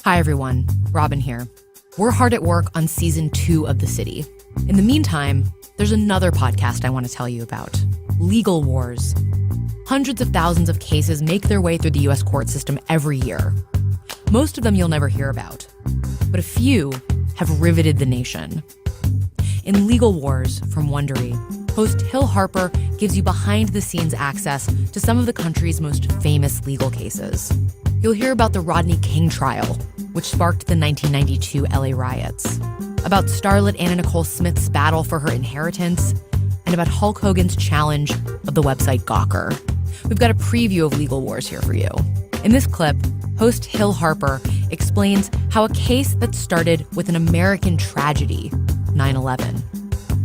Hi, everyone. Robin here. We're hard at work on season 2 of The City. In the meantime, there's another podcast I want to tell you about, Legal Wars. Hundreds of thousands of cases make their way through the U.S. court system every year. Most of them you'll never hear about, but a few have riveted the nation. In Legal Wars from Wondery, host Hill Harper gives you behind-the-scenes access to some of the country's most famous legal cases. You'll hear about the Rodney King trial, which sparked the 1992 LA riots, about starlet Anna Nicole Smith's battle for her inheritance, and about Hulk Hogan's challenge of the website Gawker. We've got a preview of Legal Wars here for you. In this clip, host Hill Harper explains how a case that started with an American tragedy, 9/11,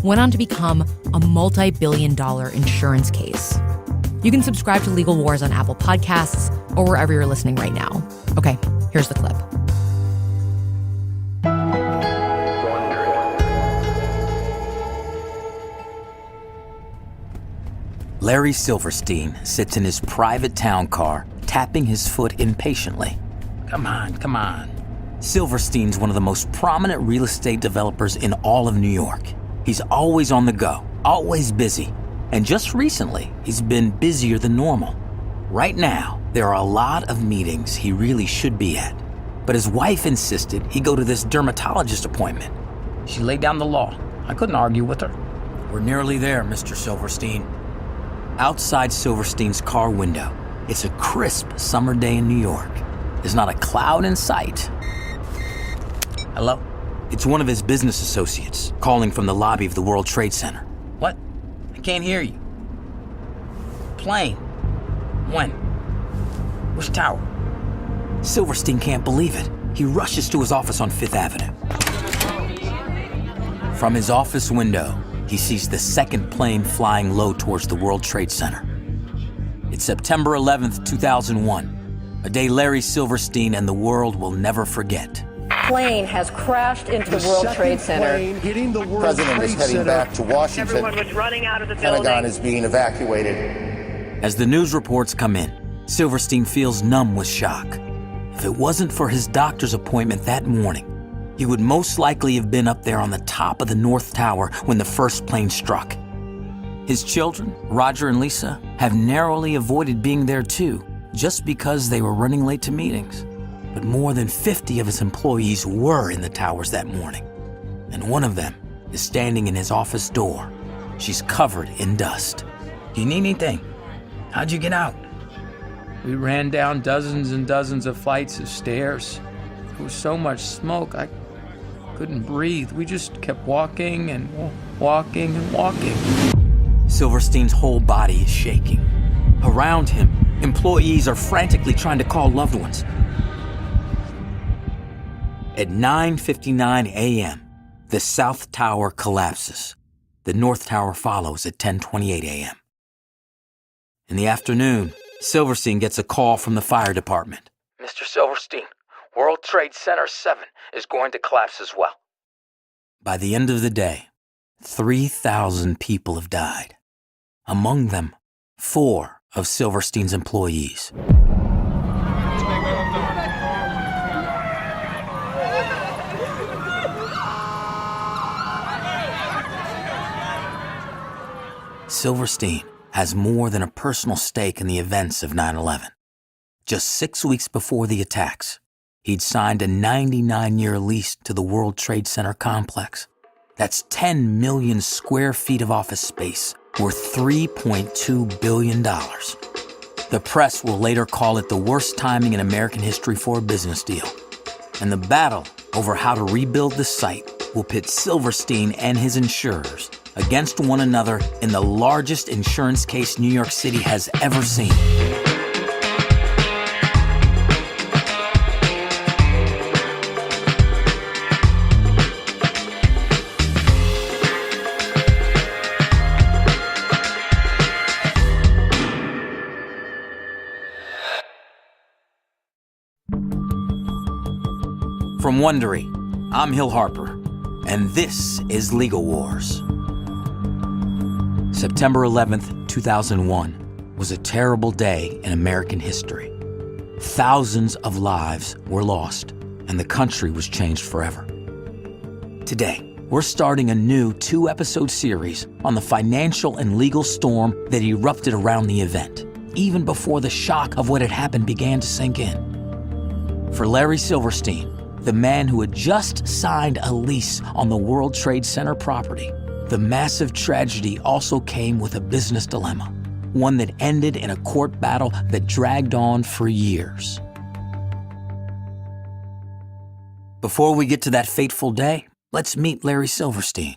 went on to become a multi-billion-dollar insurance case. You can subscribe to Legal Wars on Apple Podcasts or wherever you're listening right now. Okay, here's the clip. Larry Silverstein sits in his private town car, tapping his foot impatiently. Come on. Silverstein's one of the most prominent real estate developers in all of New York. He's always on the go, always busy. And just recently, he's been busier than normal. Right now, there are a lot of meetings he really should be at. But his wife insisted he go to this dermatologist appointment. She laid down the law. I couldn't argue with her. We're nearly there, Mr. Silverstein. Outside Silverstein's car window, it's a crisp summer day in New York. There's not a cloud in sight. Hello? It's one of his business associates calling from the lobby of the World Trade Center. What? I can't hear you. Plane. When? Which tower? Silverstein can't believe it. He rushes to his office on Fifth Avenue. From his office window, he sees the second plane flying low towards the World Trade Center. It's September 11th, 2001, a day Larry Silverstein and the world will never forget. Plane has crashed into the World Trade Center. Hitting the World President Trade is heading Center. back to Washington. Everyone was running out of the building. Pentagon is being evacuated. As the news reports come in, Silverstein feels numb with shock. If it wasn't for his doctor's appointment that morning, he would most likely have been up there on the top of the North Tower when the first plane struck. His children, Roger and Lisa, have narrowly avoided being there too, just because they were running late to meetings. But more than 50 of his employees were in the towers that morning, and one of them is standing in his office door. She's covered in dust. Do you need anything? How'd you get out? We ran down dozens and dozens of flights of stairs. There was so much smoke, I couldn't breathe. We just kept walking and walking and walking. Silverstein's whole body is shaking. Around him, employees are frantically trying to call loved ones. At 9:59 a.m., the South Tower collapses. The North Tower follows at 10:28 a.m. In the afternoon, Silverstein gets a call from the fire department. Mr. Silverstein, World Trade Center 7 is going to collapse as well. By the end of the day, 3,000 people have died. Among them, 4 of Silverstein's employees. Silverstein has more than a personal stake in the events of 9/11. Just 6 weeks before the attacks, he'd signed a 99-year lease to the World Trade Center complex. That's 10 million square feet of office space worth $3.2 billion. The press will later call it the worst timing in American history for a business deal. And the battle over how to rebuild the site will pit Silverstein and his insurers against one another in the largest insurance case New York City has ever seen. From Wondery, I'm Hill Harper, and this is Legal Wars. September 11th, 2001 was a terrible day in American history. Thousands of lives were lost, and the country was changed forever. Today, we're starting a new 2-episode series on the financial and legal storm that erupted around the event, even before the shock of what had happened began to sink in. For Larry Silverstein, the man who had just signed a lease on the World Trade Center property, the massive tragedy also came with a business dilemma, one that ended in a court battle that dragged on for years. Before we get to that fateful day, let's meet Larry Silverstein.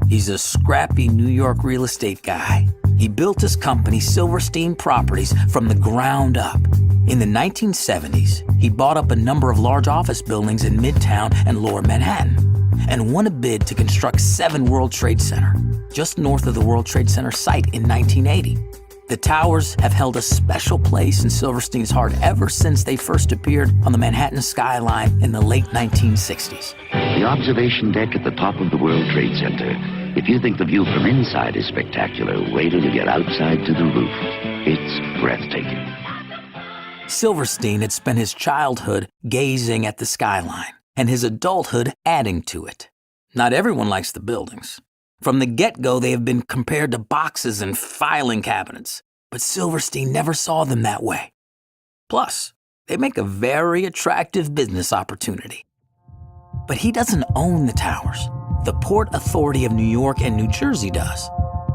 He's a scrappy New York real estate guy. He built his company, Silverstein Properties, from the ground up. In the 1970s, he bought up a number of large office buildings in Midtown and Lower Manhattan, and won a bid to construct 7 World Trade Center, just north of the World Trade Center site in 1980. The towers have held a special place in Silverstein's heart ever since they first appeared on the Manhattan skyline in the late 1960s. The observation deck at the top of the World Trade Center. If you think the view from inside is spectacular, wait till you get outside to the roof. It's breathtaking. Silverstein had spent his childhood gazing at the skyline, and his adulthood adding to it. Not everyone likes the buildings. From the get-go, they have been compared to boxes and filing cabinets, but Silverstein never saw them that way. Plus, they make a very attractive business opportunity. But he doesn't own the towers. The Port Authority of New York and New Jersey does.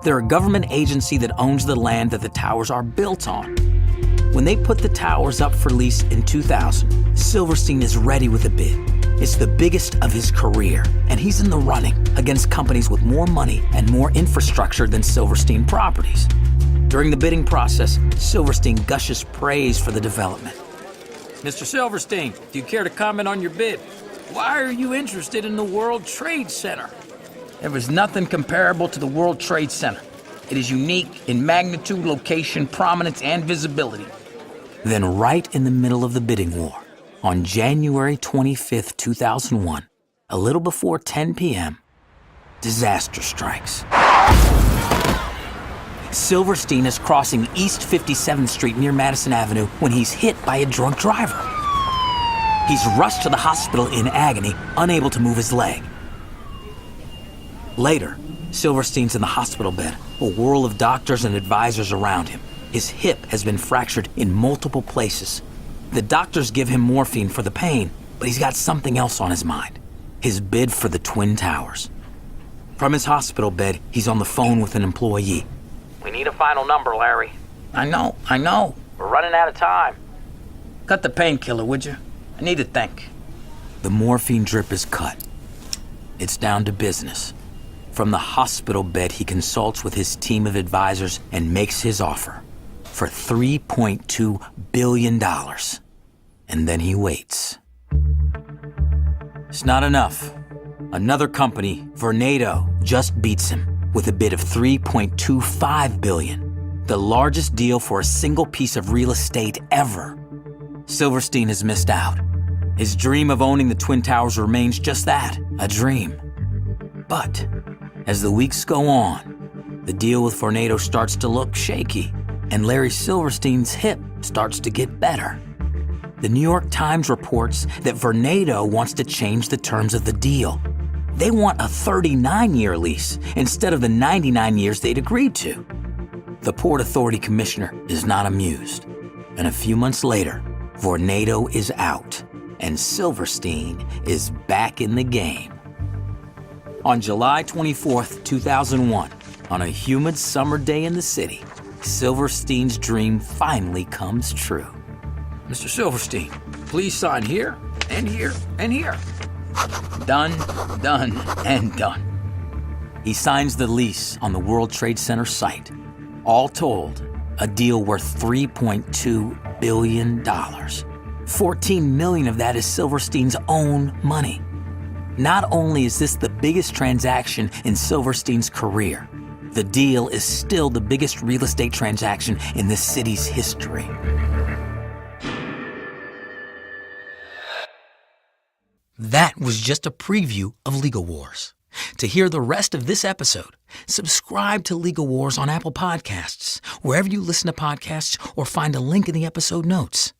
They're a government agency that owns the land that the towers are built on. When they put the towers up for lease in 2000, Silverstein is ready with a bid. It's the biggest of his career, and he's in the running against companies with more money and more infrastructure than Silverstein Properties. During the bidding process, Silverstein gushes praise for the development. Mr. Silverstein, do you care to comment on your bid? Why are you interested in the World Trade Center? There is nothing comparable to the World Trade Center. It is unique in magnitude, location, prominence, and visibility. Then right in the middle of the bidding war, on January 25th, 2001, a little before 10 p.m., disaster strikes. Silverstein is crossing East 57th Street near Madison Avenue when he's hit by a drunk driver. He's rushed to the hospital in agony, unable to move his leg. Later, Silverstein's in the hospital bed, a whirl of doctors and advisors around him. His hip has been fractured in multiple places. The doctors give him morphine for the pain, but he's got something else on his mind. His bid for the Twin Towers. From his hospital bed, he's on the phone with an employee. We need a final number, Larry. I know. We're running out of time. Cut the painkiller, would you? I need to think. The morphine drip is cut. It's down to business. From the hospital bed, he consults with his team of advisors and makes his offer for $3.2 billion. And then he waits. It's not enough. Another company, Vornado, just beats him with a bid of $3.25 billion, the largest deal for a single piece of real estate ever. Silverstein has missed out. His dream of owning the Twin Towers remains just that, a dream. But as the weeks go on, the deal with Vornado starts to look shaky, and Larry Silverstein's hip starts to get better. The New York Times reports that Vornado wants to change the terms of the deal. They want a 39-year lease instead of the 99 years they'd agreed to. The Port Authority commissioner is not amused, and a few months later, Vornado is out, and Silverstein is back in the game. On July 24th, 2001, on a humid summer day in the city, Silverstein's dream finally comes true. Mr. Silverstein, please sign here, and here, and here. Done, and done. He signs the lease on the World Trade Center site. All told, a deal worth $3.2 billion. 14 million of that is Silverstein's own money. Not only is this the biggest transaction in Silverstein's career, the deal is still the biggest real estate transaction in the city's history. That was just a preview of Legal Wars. To hear the rest of this episode, subscribe to Legal Wars on Apple Podcasts, wherever you listen to podcasts, or find a link in the episode notes.